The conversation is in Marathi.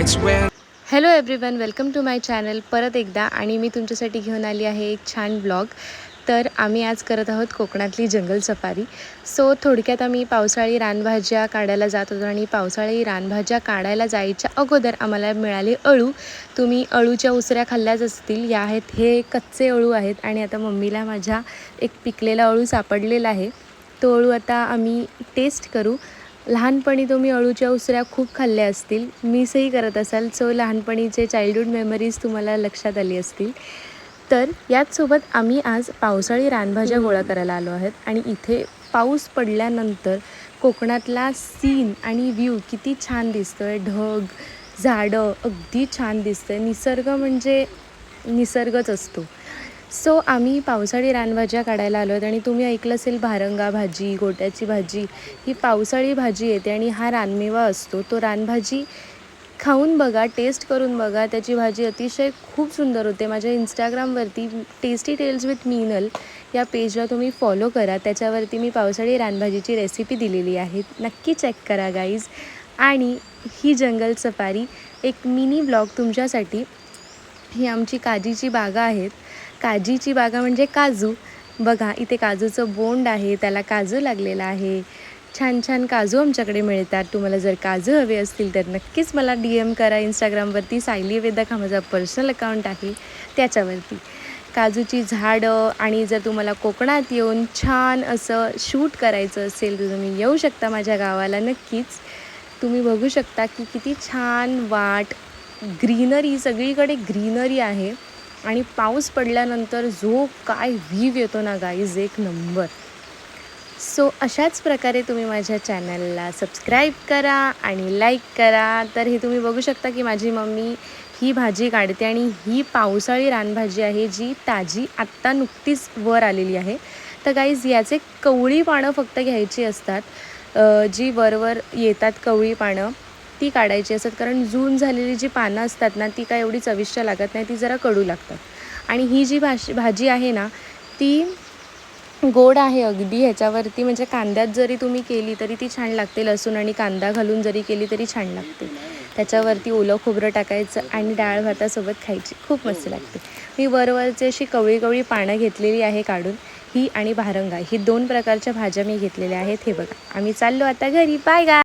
nights when hello everyone, welcome to my channel परत एकदा. आणि मी तुमच्यासाठी घेऊन आली आहे एक छान ब्लॉग. तर आम्ही आज करत आहोत कोकणातली जंगल सफारी. सो थोडक्यात आम्ही पावसाळी रानभाज्या काढायला जात होतो आणि पावसाळी रानभाज्या काढायला जायच्या अगोदर आम्हाला मिळाली अळू. तुम्ही अळूच्या उसऱ्या खाल्ल्याच असतील. या आहेत, हे कच्चे अळू आहेत आणि आता मम्मीला माझ्या एक पिकलेला अळू सापडलेला आहे. तो अळू आता आम्ही टेस्ट करू. लहानपणी तुम्ही अळूच्या उसऱ्या खूप खाल्ल्या असतील, मिसही करत असाल. सो लहानपणीचे चाइल्डहूड मेमरीज तुम्हाला लक्षात आली असतील. तर याचसोबत आम्ही आज पावसाळी रानभाज्या गोळा करायला आलो आहेत. आणि इथे पाऊस पडल्यानंतर कोकणातला सीन आणि व्ह्यू किती छान दिसतो आहे. ढग, झाडं अगदी छान दिसतं आहे. निसर्ग म्हणजे निसर्गच असतो. सो आम्ही पावसाळी रानभाज्या काढायला आलो आहेत. आणि तुम्ही ऐकलं असेल भारंगा भाजी, गोट्याची भाजी, ही पावसाळी भाजी येते आणि हा रानमेवा असतो. तो रानभाजी खाऊन बघा, टेस्ट करून बघा. त्याची भाजी अतिशय खूप सुंदर होते. माझ्या इंस्टाग्रामवरती टेस्टी टेल्स विथ मीनल या पेजला तुम्ही फॉलो करा. त्याच्यावरती मी पावसाळी रानभाजीची रेसिपी दिलेली आहे, नक्की चेक करा गाईज. आणि ही जंगल सफारी एक मिनी ब्लॉग तुमच्यासाठी. ही आमची काजीची बागा आहेत. काजीची बागा म्हणजे काजू. बघा, इथे काजूचं बोंड आहे, त्याला काजू लागलेला आहे. छान छान काजू आमच्याकडे मिळतात. तुम्हाला जर काजू हवे असतील तर नक्कीच मला DM करा इंस्टाग्रामवरती. सायली वेदक हा माझा पर्सनल अकाउंट आहे, त्याच्यावरती. काजूची झाडं. आणि जर तुम्हाला कोकणात येऊन छान असं शूट करायचं असेल तर तुम्ही येऊ शकता माझ्या गावाला नक्कीच. तुम्ही बघू शकता की किती छान वाट, ग्रीनरी, सगळीकडे ग्रीनरी आहे. आणि पाऊस पडल्यानंतर जो काय व्ह्यू येतो ना गाईज, एक नंबर. सो अशाच प्रकारे तुम्ही माझ्या चॅनलला सबस्क्राईब करा आणि लाईक करा. तर हे तुम्ही बघू शकता की माझी मम्मी ही भाजी काढते. आणि ही पावसाळी रानभाजी आहे, जी ताजी आत्ता नुकतीच वर आलेली आहे. तर गाईज, याचे कवळी पानं फक्त घ्यायची असतात. जी वरवर येतात कवळी पानं, ती काढायची असतात. कारण जून झालेली जी पानं असतात ना, ती काय एवढी चविष्ट लागत नाही, ती जरा कडू लागतात. आणि ही जी भाजी आहे ना, ती गोड आहे अगदी. ह्याच्यावरती म्हणजे कांद्यात जरी तुम्ही केली तरी ती छान लागते. लसूण आणि कांदा घालून जरी केली तरी छान लागते. त्याच्यावरती ओलं खोबरं टाकायचं आणि डाळ भातासोबत खायची, खूप मस्त लागते. मी वरवरची अशी कवळी कवळी पानं घेतलेली आहे काढून. ही आणि भारंगा, ही 2 प्रकारच्या भाज्या मी घेतलेल्या आहेत. हे बघा, आम्ही चाललो आता घरी. बाय गाय.